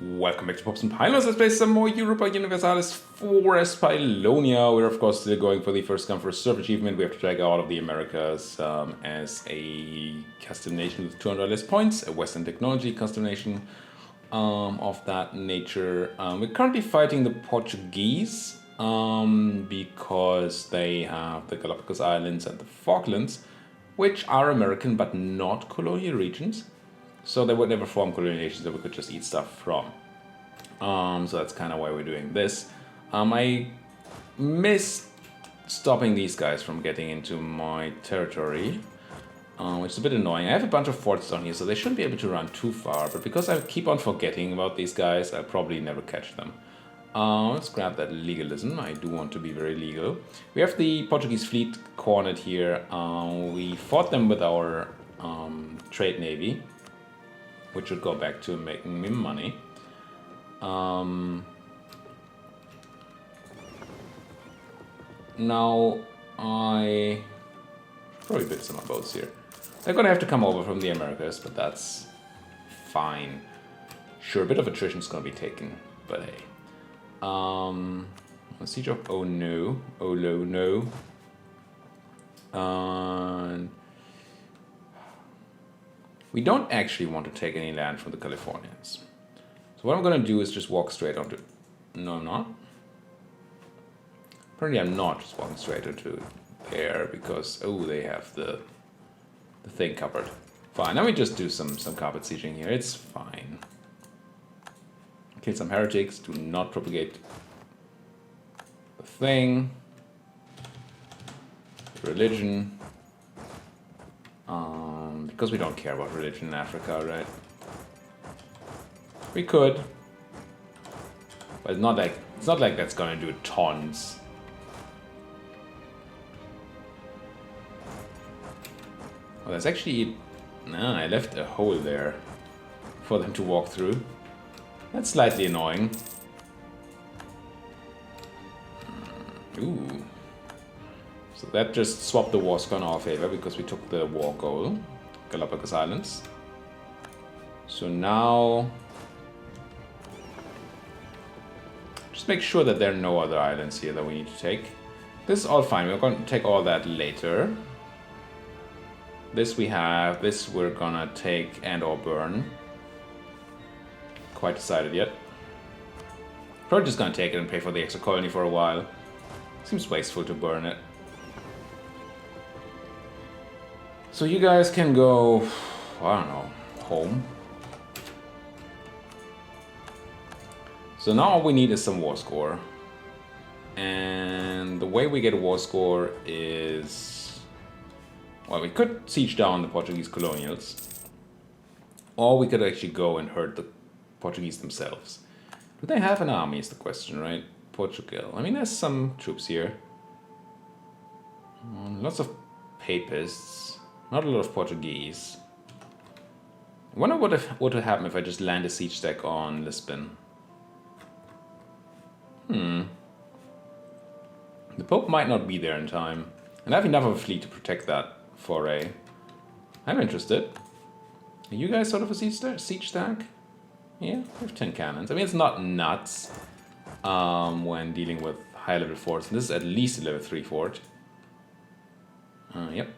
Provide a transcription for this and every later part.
Welcome back to Pops and Pylos. Let's play some more Europa Universalis for as Pylonia. We're of course still going for the first come first serve achievement. We have to take out of the Americas as a custom nation with 200 less points, a Western technology custom nation of that nature. We're currently fighting the Portuguese because they have the Galapagos Islands and the Falklands, which are American but not colonial regions. So they would never form colonial nations that we could just eat stuff from. So that's kind of why we're doing this. I missed stopping these guys from getting into my territory, which is a bit annoying. I have a bunch of forts down here, so they shouldn't be able to run too far. But because I keep on forgetting about these guys, I'll probably never catch them. Let's grab that legalism. I do want to be very legal. We have the Portuguese fleet cornered here. We fought them with our trade navy, which would go back to making me money. Now, I should probably build some boats here. They're gonna have to come over from the Americas, but that's fine. Sure, a bit of attrition is gonna be taken, but hey. Siege of oh no. We don't actually want to take any land from the Californians. So what I'm going to do is just walk straight onto... No, I'm not. Apparently I'm not just walking straight into there because, oh, they have the thing covered. Fine, now we just do some carpet sieging here. It's fine. Kill some heretics. Do not propagate the thing. Religion. Because we don't care about religion in Africa, right? We could, but it's not like that's gonna do tons. Oh, there's actually I left a hole there for them to walk through. That's slightly annoying. Ooh. So that just swapped the war score in our favor because we took the war goal, Galapagos Islands. So now, just make sure that there are no other islands here that we need to take. This is all fine, we're going to take all that later. This we have, this we're gonna take and or burn. Quite decided yet. Probably just gonna take it and pay for the extra colony for a while. Seems wasteful to burn it. So you guys can go, I don't know, home. So now all we need is some war score. And the way we get a war score is... Well, we could siege down the Portuguese colonials. Or we could actually go and hurt the Portuguese themselves. Do they have an army is the question, right? Portugal. I mean, there's some troops here. Lots of papists. Not a lot of Portuguese. I wonder what would happen if I just land a siege stack on Lisbon. The Pope might not be there in time. And I have enough of a fleet to protect that foray. I'm interested. Are you guys sort of a siege stack? Yeah, we have 10 cannons. I mean, it's not nuts when dealing with high level forts. And this is at least a level 3 fort. Yep.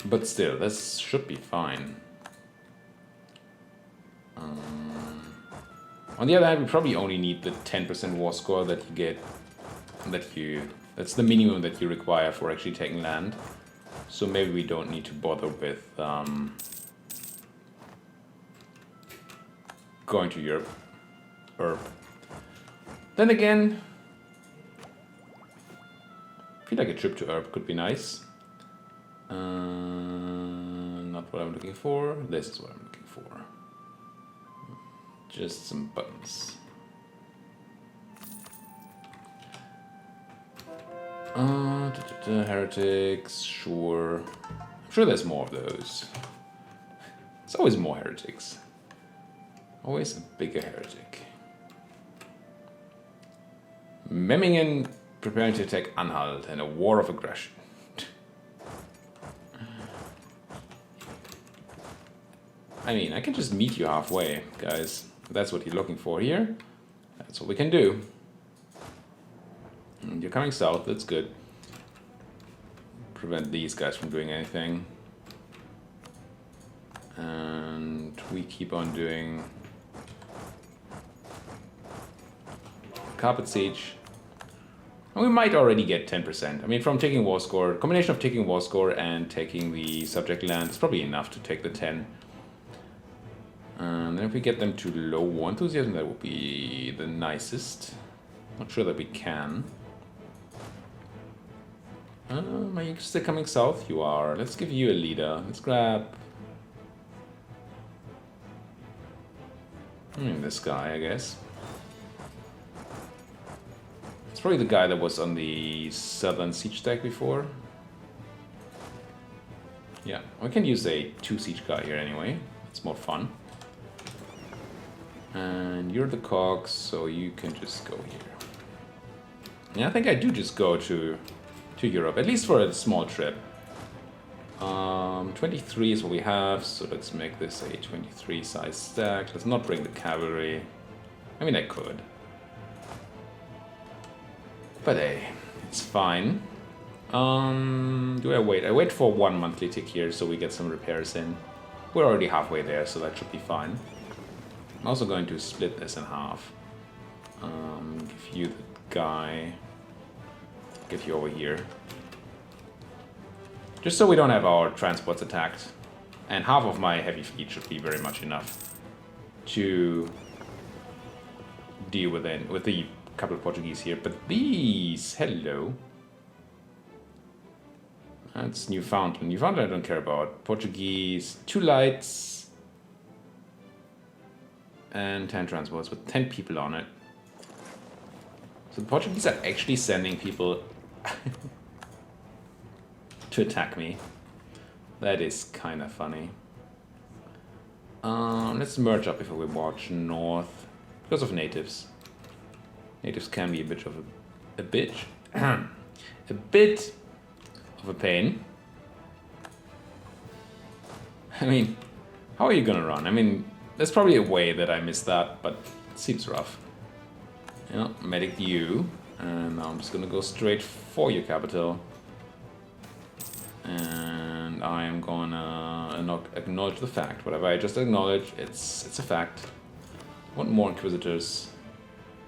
But still, this should be fine. On the other hand, we probably only need the 10% war score that you get. That's the minimum that you require for actually taking land. So maybe we don't need to bother with going to Europe. Then again, I feel like a trip to Europe could be nice. Not what I'm looking for. This is what I'm looking for. Just some buttons. Heretics, sure. I'm sure there's more of those. There's always more heretics. Always a bigger heretic. Memmingen preparing to attack Anhalt in a war of aggression. I mean, I can just meet you halfway, guys. If that's what you're looking for here. That's what we can do. And you're coming south, that's good. Prevent these guys from doing anything. And we keep on doing carpet siege. And we might already get 10%. I mean, from taking war score, combination of taking war score and taking the subject land is probably enough to take the 10. And then if we get them to low war enthusiasm, that would be the nicest. Not sure that we can. Are you still coming south? You are. Let's give you a leader. Let's grab this guy, I guess. It's probably the guy that was on the southern siege stack before. Yeah, we can use a 2 siege guy here anyway. It's more fun. And you're the cogs, so you can just go here. Yeah, I think I do just go to Europe, at least for a small trip. 23 is what we have, so let's make this a 23 size stack. Let's not bring the cavalry. I mean, I could. But hey, it's fine. Do I wait? I wait for 1 monthly tick here so we get some repairs in. We're already halfway there, so that should be fine. I'm also going to split this in half. Give you the guy. Get you over here. Just so we don't have our transports attacked. And half of my heavy fleet should be very much enough to deal with the couple of Portuguese here. But these, hello. That's Newfoundland. Newfoundland I don't care about. Portuguese, 2 lights. And 10 transports with 10 people on it. So the Portuguese are actually sending people to attack me. That is kind of funny. Let's merge up before we march north. Because of natives. Natives can be a bit of a bitch. A bit of a pain. I mean, how are you gonna run? I mean, there's probably a way that I missed that, but it seems rough. Yeah, medic you. And now I'm just gonna go straight for your capital. And I am gonna not acknowledge the fact. Whatever I just acknowledge, it's a fact. I want more Inquisitors.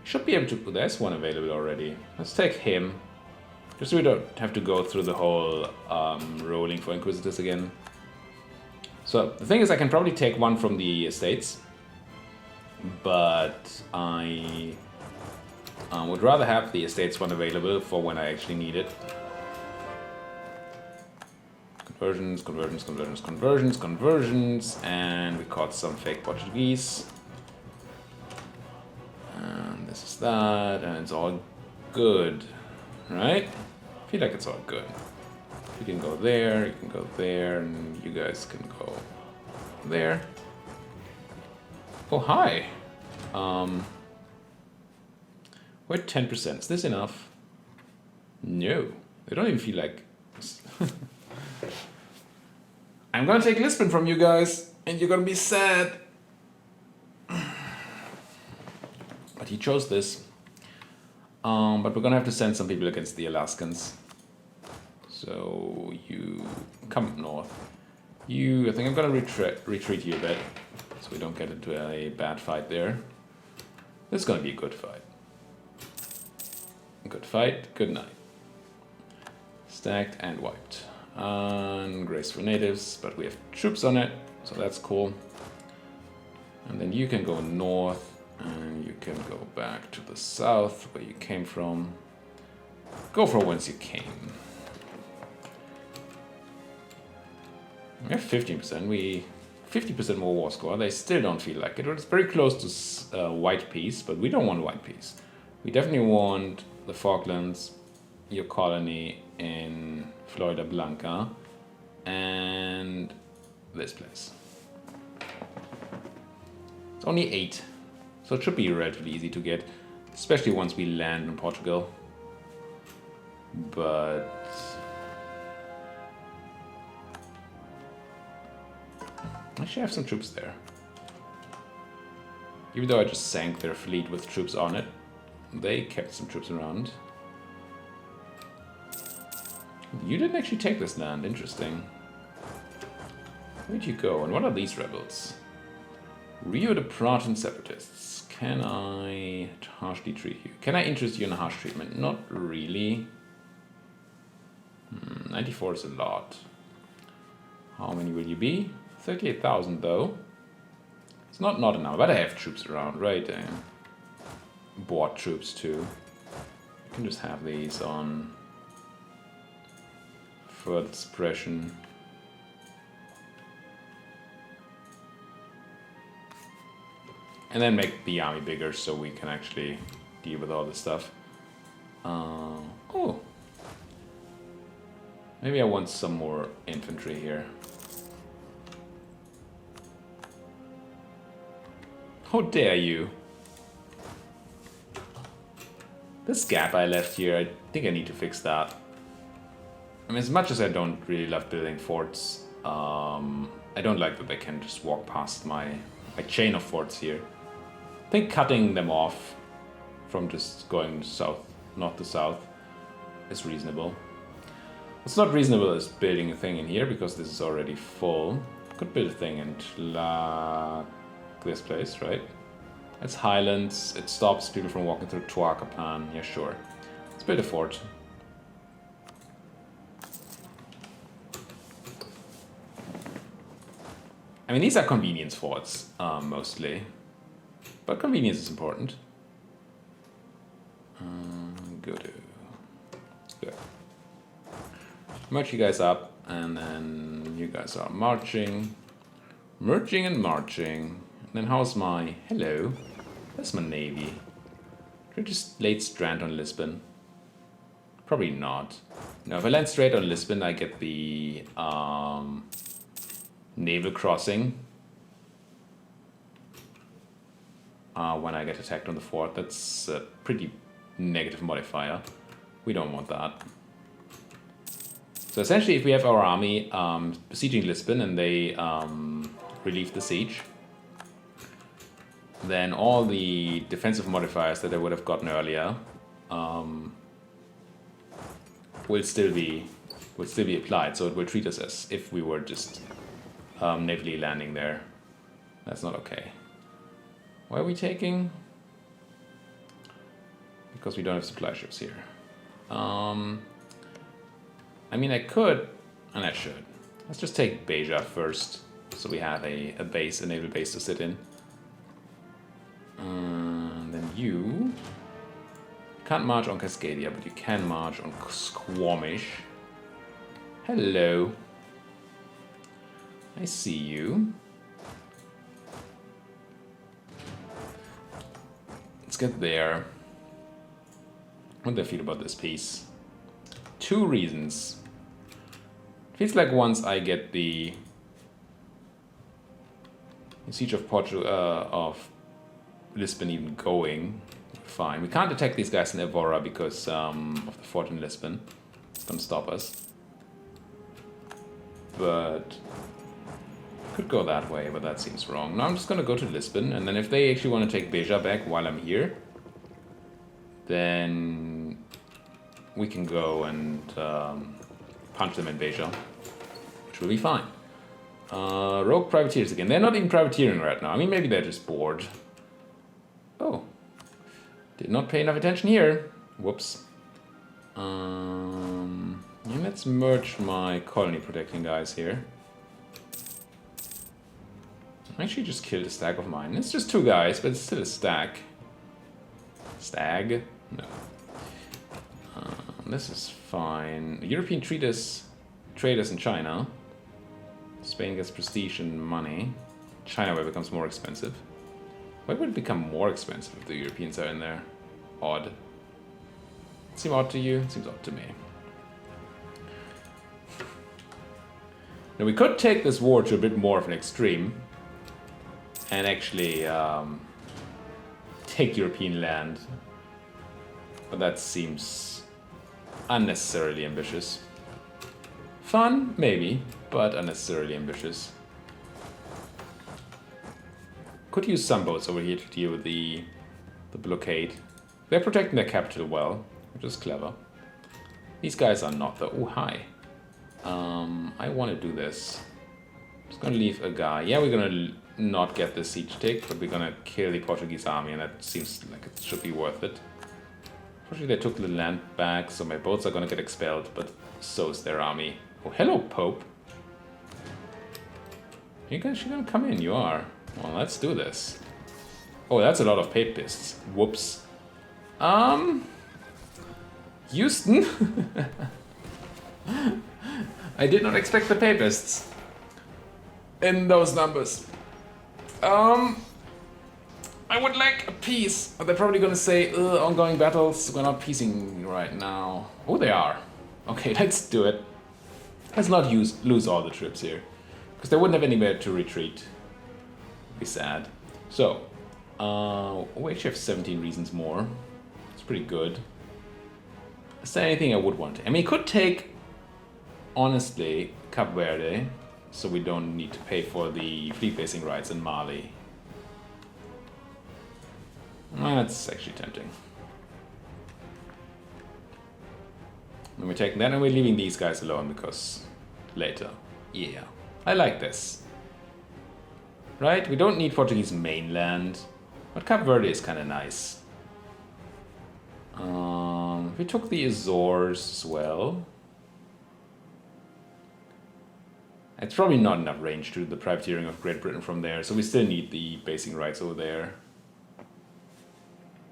Should be able to... There's one available already. Let's take him. Just so we don't have to go through the whole rolling for Inquisitors again. So the thing is, I can probably take one from the estates. But I would rather have the estates one available for when I actually need it. Conversions, conversions, conversions, conversions, conversions, and we caught some fake Portuguese. And this is that, and it's all good, right? I feel like it's all good. You can go there, you can go there, and you guys can go there. Oh, hi. We're at 10%. Is this enough? No. They don't even feel like... I'm gonna take Lisbon from you guys, and you're gonna be sad. But he chose this. But we're gonna have to send some people against the Alaskans. So you come up north. I think I'm gonna retreat you a bit, so we don't get into a bad fight there. This is gonna be a good fight. Good fight, good night. Stacked and wiped. Ungraceful natives, but we have troops on it, so that's cool. And then you can go north, and you can go back to the south, where you came from. Go for whence you came. We have 15%. 50% more war score. They still don't feel like it. It's very close to white peace, but we don't want white peace. We definitely want the Falklands, your colony in Florida Blanca, and this place. It's only 8, so it should be relatively easy to get, especially once we land in Portugal. But Actually, I have some troops there. Even though I just sank their fleet with troops on it, they kept some troops around. You didn't actually take this land, interesting. Where'd you go? And what are these rebels? Rio de Praten separatists. Can I harshly treat you? Can I interest you in a harsh treatment? Not really. 94 is a lot. How many will you be? 38,000 though. It's not enough, but I have troops around, right? Bought troops too. I can just have these on further suppression. And then make the army bigger so we can actually deal with all this stuff. Oh. Maybe I want some more infantry here. How dare you? This gap I left here, I think I need to fix that. I mean, as much as I don't really love building forts, I don't like that they can just walk past my chain of forts here. I think cutting them off from just going south, north to south, is reasonable. What's not reasonable is building a thing in here, because this is already full. Could build a thing in this place, right? It's highlands, it stops people from walking through Tuacapan. Yeah, sure. Let's build a fort. I mean, these are convenience forts, mostly. But convenience is important. Good. Merge you guys up, and then you guys are marching. Merging and marching. And then how's my... Hello. That's my navy. Should I just lay strand on Lisbon? Probably not. No, if I land straight on Lisbon, I get the naval crossing. When I get attacked on the fort. That's a pretty negative modifier. We don't want that. So essentially, if we have our army besieging Lisbon and they relieve the siege, then all the defensive modifiers that I would have gotten earlier will still be applied. So it will treat us as if we were just navally landing there. That's not okay. Why are we taking? Because we don't have supply ships here. I mean, I could, and I should. Let's just take Beja first, so we have a base, a naval base to sit in. And then you can't march on Cascadia, but you can march on Squamish. Hello. I see you. Let's get there. What do I feel about this piece? 2 reasons. Feels like once I get the siege of Portugal of Lisbon even going, fine. We can't attack these guys in Evora because of the fort in Lisbon. It's gonna stop us. But could go that way, but that seems wrong. Now I'm just gonna go to Lisbon, and then if they actually want to take Beja back while I'm here, then we can go and punch them in Beja, which will be fine. Rogue privateers again. They're not even privateering right now. I mean, maybe they're just bored. Oh. Did not pay enough attention here. Whoops. Yeah, let's merge my colony protecting guys here. I actually just killed a stag of mine. It's just 2 guys, but it's still a stag. Stag? No. This is fine. European traders in China. Spain gets prestige and money. China where it becomes more expensive. Why would it become more expensive if the Europeans are in there? Odd. Seem odd to you? It seems odd to me. Now we could take this war to a bit more of an extreme and actually take European land. But that seems unnecessarily ambitious. Fun, maybe, but unnecessarily ambitious. could use some boats over here to deal with the blockade. They're protecting their capital well, which is clever. These guys are not though. Oh, hi. I want to do this. Just gonna leave a guy. Yeah, we're gonna not get the siege take, but we're gonna kill the Portuguese army, and that seems like it should be worth it. Fortunately, they took the land back, so my boats are gonna get expelled, but so is their army. Oh, hello, Pope. You guys, you're gonna come in, you are. Well, let's do this. Oh, that's a lot of papists. Whoops. Houston? I did not expect the papists in those numbers. I would like a peace. But they're probably gonna say, ongoing battles, we're not peacing right now. Oh, they are. Okay, let's do it. Let's not lose all the troops here. Because they wouldn't have anywhere to retreat. Be sad. So, we actually have 17 reasons more. It's pretty good. Is there anything I would want? I mean, it could take, honestly, Cape Verde, so we don't need to pay for the fleet basing rights in Mali. That's actually tempting. Then we're taking that and we're leaving these guys alone because later. Yeah, I like this. Right? We don't need Portuguese mainland, but Cape Verde is kind of nice. We took the Azores as well. It's probably not enough range to do the privateering of Great Britain from there, so we still need the basing rights over there.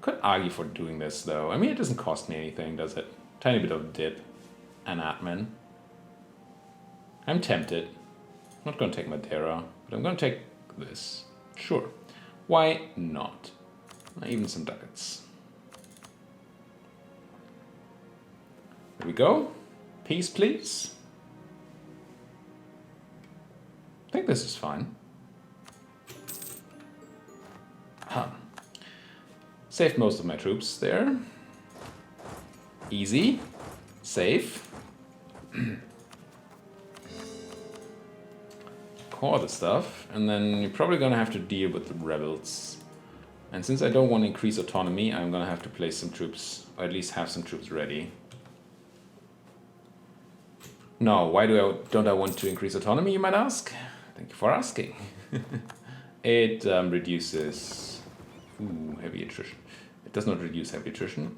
Could argue for doing this though. I mean, it doesn't cost me anything, does it? Tiny bit of dip and admin. I'm tempted. I'm not going to take Madeira, but I'm going to take this. Sure. Why not? Even some ducats. There we go. Peace, please. I think this is fine. Saved most of my troops there. Easy. Safe. Core the stuff. And then you're probably going to have to deal with the rebels. And since I don't want to increase autonomy, I'm going to have to place some troops, or at least have some troops ready. No, why don't I want to increase autonomy, you might ask? Thank you for asking. It reduces heavy attrition. It does not reduce heavy attrition.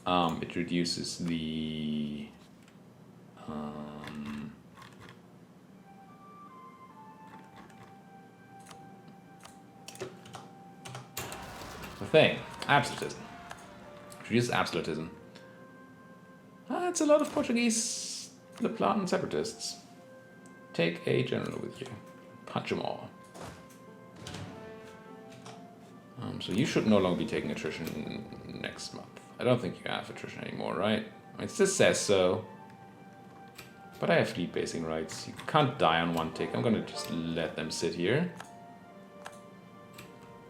It reduces the thing. Absolutism. It reduces absolutism. That's a lot of Portuguese Laplacian separatists. Take a general with you. Punch them all. So you should no longer be taking attrition next month. I don't think you have attrition anymore, right? I mean, it just says so. But I have fleet basing rights. You can't die on one tick. I'm gonna just let them sit here.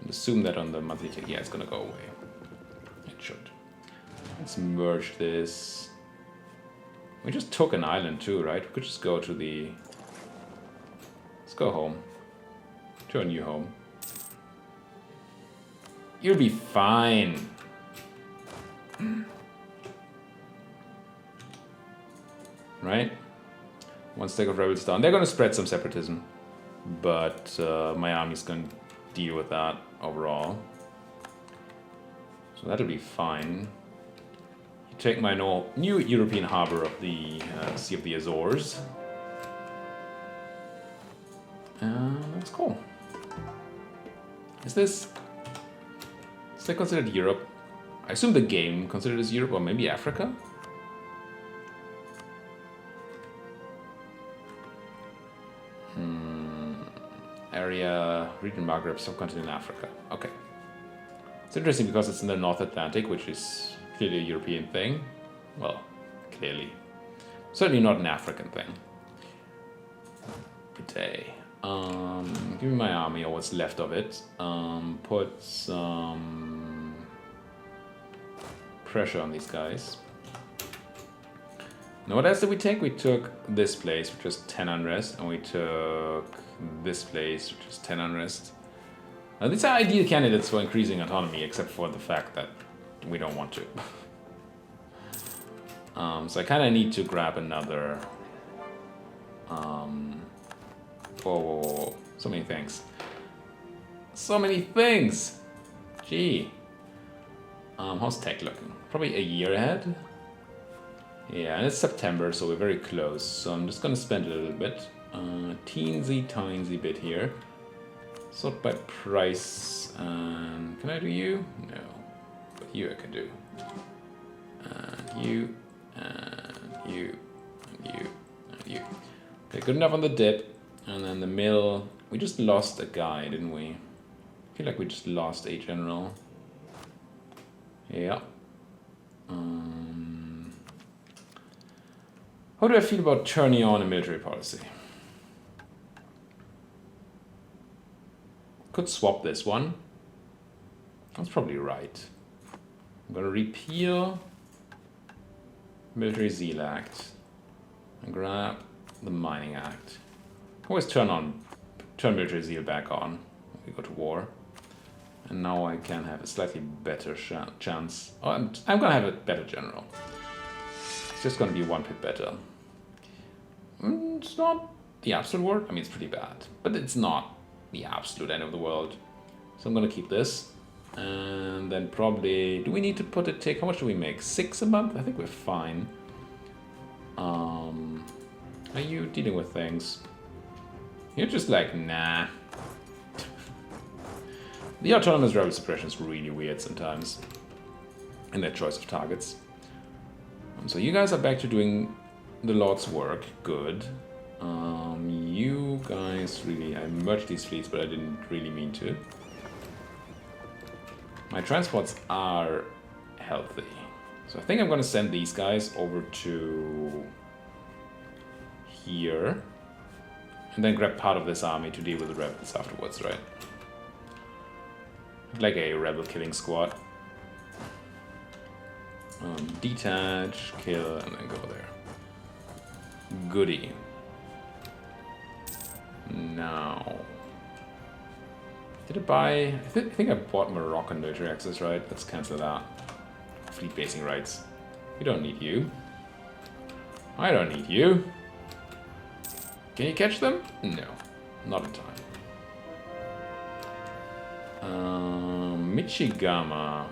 And assume that on the monthly tick, yeah, it's gonna go away. It should. Let's merge this. We just took an island too, right? We could just go to the... Let's go home. To a new home. You'll be fine. Right? One stack of rebels down. They're going to spread some separatism. But my army's going to deal with that overall. So that'll be fine. You take my new European harbor of the Sea of the Azores. That's cool. Is this considered Europe? I assume the game considered as Europe, or maybe Africa? Area, region Maghreb, subcontinent Africa. Okay. It's interesting because it's in the North Atlantic, which is clearly a European thing. Well, clearly. Certainly not an African thing. Today. Give me my army, or what's left of it. Put some pressure on these guys. Now what else did we take? We took this place, which was 10 unrest, and we took this place, which was 10 unrest. These are ideal candidates for increasing autonomy, except for the fact that we don't want to. So I kind of need to grab another... whoa. So many things. So many things! Gee. How's tech looking? Probably a year ahead? Yeah, and it's September, so we're very close. So I'm just gonna spend a little bit. Teensy bit here. Sort by price. And can I do you? No. But you I can do. And you, and you, and you, and you. Okay, good enough on the dip. And then the mill. We just lost a guy, didn't we? I feel like we just lost a general. Yeah. How do I feel about turning on a military policy? Could swap this one. That's probably right. I'm gonna repeal Military Zeal Act and grab the Mining Act. Always turn Military Zeal back on when we go to war. And now I can have a slightly better chance. Oh, I'm gonna have a better general. It's just gonna be one pip better. It's not the absolute worst. I mean, it's pretty bad, but it's not the absolute end of the world. So I'm gonna keep this. And then probably, do we need to put a tick? How much do we make? 6 a month? I think we're fine. Are you dealing with things? You're just like, nah. The autonomous rebel suppression is really weird sometimes in their choice of targets. So you guys are back to doing the Lord's work. Good. You guys really... I merged these fleets, but I didn't really mean to. My transports are healthy. So I think I'm going to send these guys over to here. And then grab part of this army to deal with the rebels afterwards, right? Like a rebel killing squad. Detach, kill, and then go there. Goody. Now, did I buy? I think I bought Moroccan military access, right? Let's cancel that. Fleet basing rights. We don't need you. I don't need you. Can you catch them? No, not in time. Michigama.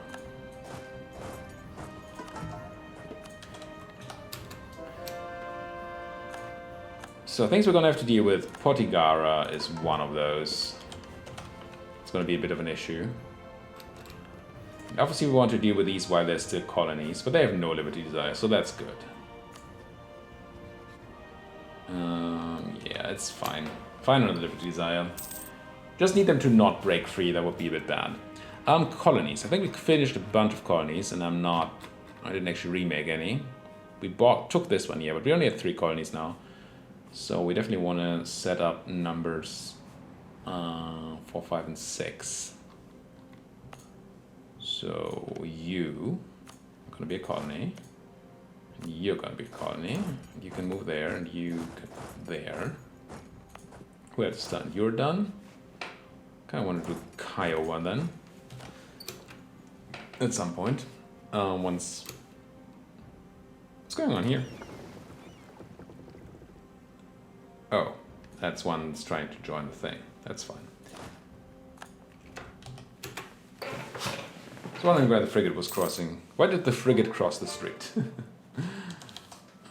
So things we're gonna have to deal with. Portigara is one of those. It's gonna be a bit of an issue. Obviously we want to deal with these while they're still colonies, but they have no liberty desire, so that's good. Yeah, it's fine. Fine on the liberty desire. Just need them to not break free, that would be a bit bad. Colonies. I think we finished a bunch of colonies, and I didn't actually remake any. We took this one, yeah, but we only have 3 colonies now. So we definitely want to set up numbers 4, 5, and 6. So you are going to be a colony. And you're going to be a colony. You can move there, and you can there. Who else done? You're done. Kind of want to do Kiowa then. At some point. What's going on here? Oh, that's one that's trying to join the thing. That's fine. I was wondering where the frigate was crossing. Why did the frigate cross the strait?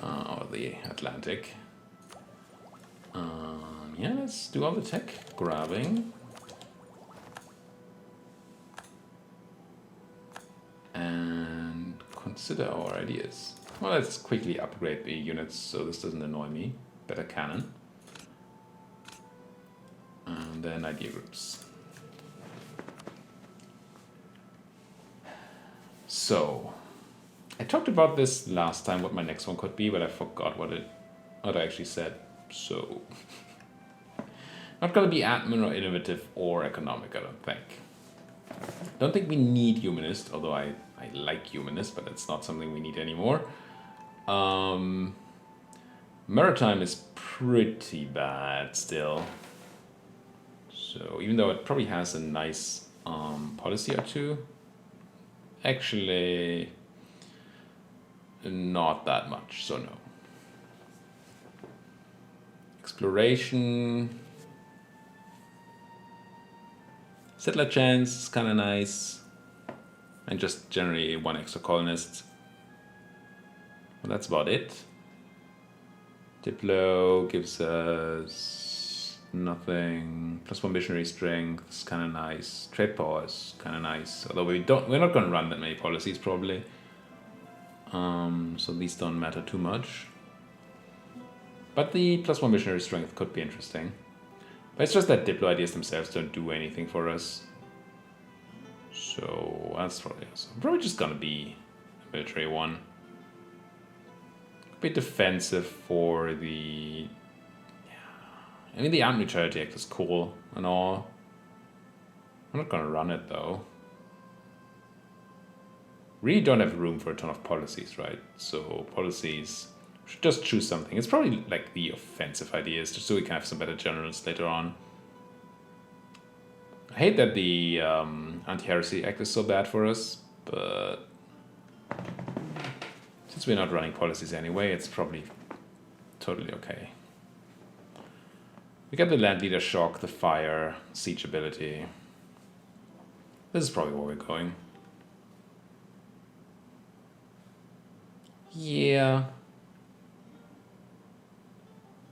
Or the Atlantic. Yeah, let's do all the tech grabbing. And consider our ideas. Well, let's quickly upgrade the units so this doesn't annoy me. Better cannon. And then idea groups. So, I talked about this last time, what my next one could be, but I forgot what I actually said. So, not gonna be admin or innovative or economic, I don't think. Don't think we need humanist, although I like humanist, but it's not something we need anymore. Maritime is pretty bad still. So even though it probably has a nice policy or two, actually not that much, so no. Exploration. Settler chance is kind of nice. And just generally one extra colonist. Well, that's about it. Diplo gives us nothing. +1 missionary strength is kind of nice. Trade power is kind of nice. Although we're not going to run that many policies probably. So these don't matter too much. But the +1 missionary strength could be interesting. But it's just that Diplo ideas themselves don't do anything for us. So that's probably just gonna be a military one. A bit defensive for the... I mean, the Armed Neutrality Act is cool and all. I'm not gonna run it though. Really don't have room for a ton of policies, right? So policies, should just choose something. It's probably like the offensive ideas, just so we can have some better generals later on. I hate that the Anti-Heresy Act is so bad for us, but since we're not running policies anyway, it's probably totally okay. We get the Land Leader Shock, the Fire, Siege ability. This is probably where we're going. Yeah.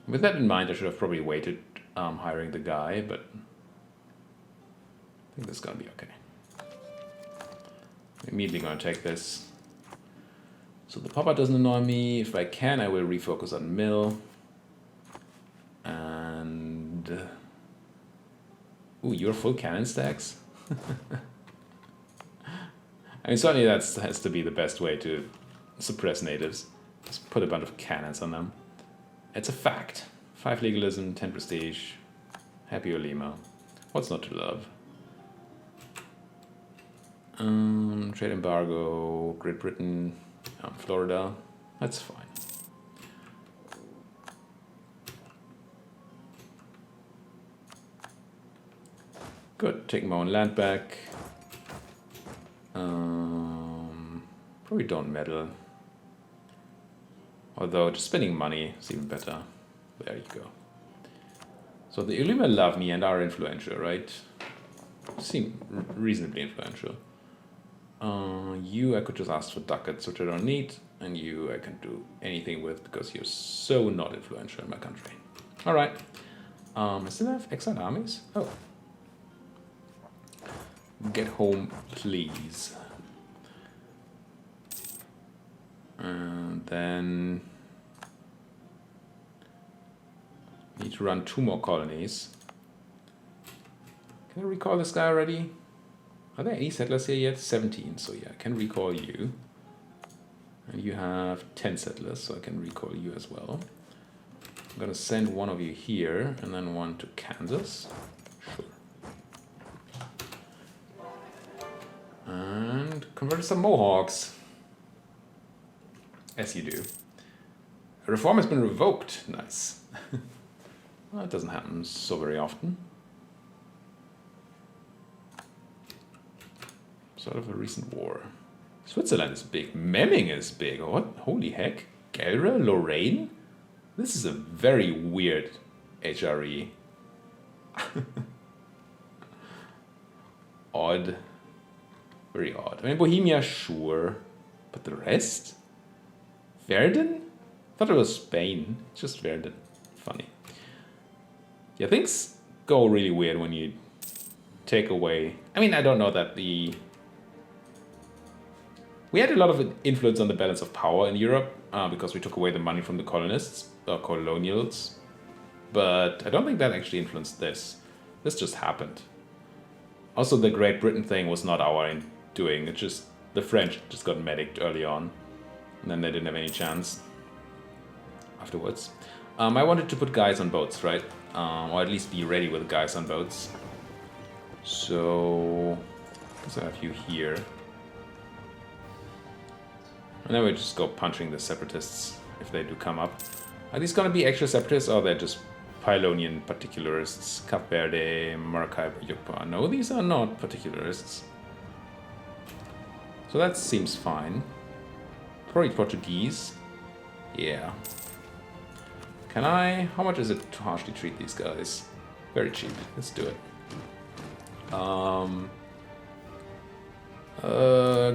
With that in mind, I should have probably waited hiring the guy, but I think this is gonna be okay. I'm immediately gonna take this. So the pop-out doesn't annoy me. If I can, I will refocus on mill. And ooh, you're full cannon stacks. I mean, certainly that has to be the best way to suppress natives. Just put a bunch of cannons on them. It's a fact. 5 legalism, 10 prestige. Happy Olima. What's not to love? Trade embargo, Great Britain, Florida. That's fine. Good. Taking my own land back. Probably don't meddle. Although just spending money is even better. There you go. So the Ulima love me and are influential, right? Seem reasonably influential. You I could just ask for ducats, which I don't need, and you I can do anything with because you're so not influential in my country. All right. I still have exiled armies. Oh. Get home, please. And then need to run 2 more colonies. Can I recall this guy already? Are there any settlers here yet? 17, so yeah, I can recall you. And you have 10 settlers, so I can recall you as well. I'm gonna send one of you here, and then one to Kansas. Sure. And convert some Mohawks. As you do. A reform has been revoked. Nice. Well, it doesn't happen so very often. Sort of a recent war. Switzerland is big. Memming is big. What? Holy heck. Gelre? Lorraine? This is a very weird HRE. Odd. Very odd. I mean, Bohemia, sure. But the rest? Verden? I thought it was Spain. It's just Verden. Funny. Yeah, things go really weird when you take away... I mean, I don't know that the... We had a lot of influence on the balance of power in Europe because we took away the money from the colonists, or colonials. But I don't think that actually influenced this. This just happened. Also, the Great Britain thing was not our doing. It just... The French just got medicked early on. And then they didn't have any chance afterwards. I wanted to put guys on boats, right? Or at least be ready with guys on boats. So... I have you here. And then we just go punching the separatists if they do come up. Are these gonna be actual separatists or they're just Pylonian particularists. Cape Verde, Maracaibo, Yucca. No, these are not particularists. So that seems fine. Probably Portuguese. Yeah. Can I? How much is it to harshly treat these guys? Very cheap. Let's do it.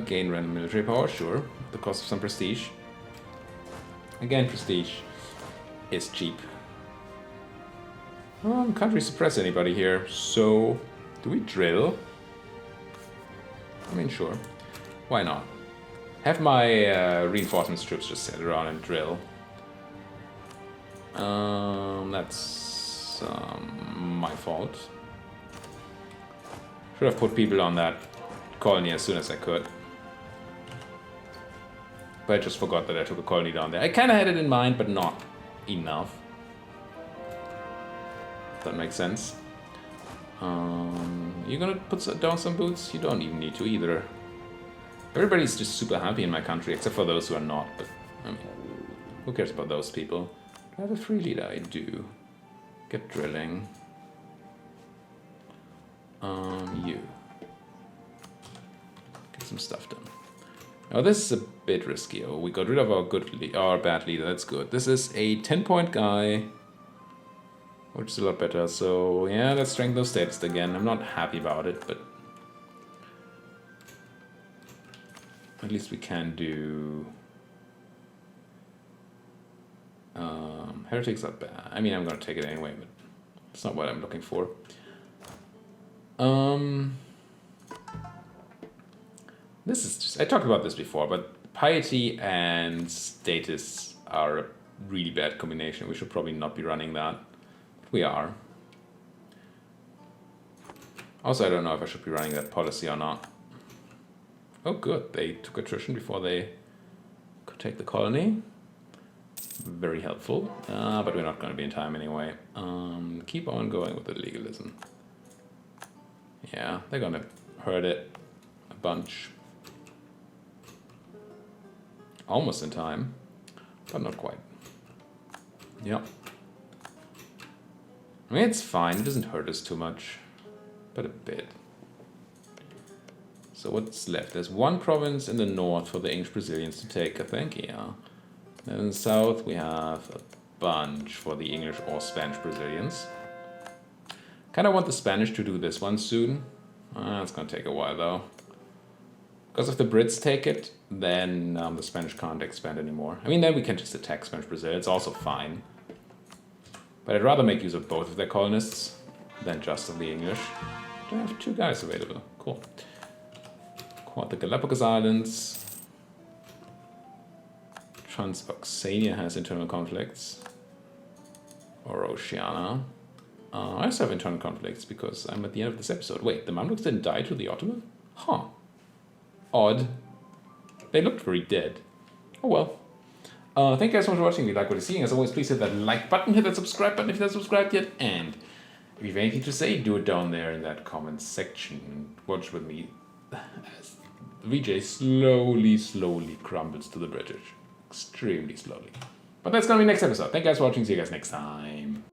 Gain random military power, sure. At the cost of some prestige. Again, prestige is cheap. Can't really suppress anybody here, so do we drill? I mean, sure. Why not? Have my reinforcements troops just sit around and drill. That's my fault. Should have put people on that colony as soon as I could. But I just forgot that I took a colony down there. I kind of had it in mind, but not enough. That makes sense. You gonna put down some boots? You don't even need to either. Everybody's just super happy in my country, except for those who are not. But I mean, who cares about those people? Do I have a free leader? I do. Get drilling. You. Get some stuff done. Oh, this is a bit risky. Oh, we got rid of our bad leader. That's good. This is a 10-point guy, which is a lot better. So yeah, let's strengthen those status again. I'm not happy about it, but at least we can do. Heretics are bad. I mean, I'm gonna take it anyway, but it's not what I'm looking for. This is just, I talked about this before, but piety and status are a really bad combination. We should probably not be running that. We are. Also, I don't know if I should be running that policy or not. Oh, good. They took attrition before they could take the colony. Very helpful. But we're not going to be in time anyway. Keep on going with the legalism. Yeah, they're going to hurt it a bunch. Almost in time, but not quite. Yeah. I mean, it's fine. It doesn't hurt us too much, but a bit. So what's left? There's one province in the north for the English Brazilians to take, I think, yeah. Then in the south we have a bunch for the English or Spanish Brazilians. Kind of want the Spanish to do this one soon. It's gonna take a while though. Because if the Brits take it, then the Spanish can't expand anymore. I mean, then we can just attack Spanish Brazil. It's also fine. But I'd rather make use of both of their colonists than just of the English. I have 2 guys available. Cool. Quad the Galapagos Islands. Transoxania has internal conflicts. Or Oceania. I also have internal conflicts because I'm at the end of this episode. Wait, the Mamluks didn't die to the Ottoman? Huh. Odd. They looked very dead. Oh well. Thank you guys so much for watching. If you like what you're seeing, as always, please hit that like button, hit that subscribe button if you're not subscribed yet, and if you have anything to say, do it down there in that comment section. Watch with me as VJ slowly crumbles to the British. Extremely slowly. But that's gonna be next episode. Thank you guys for watching. See you guys next time.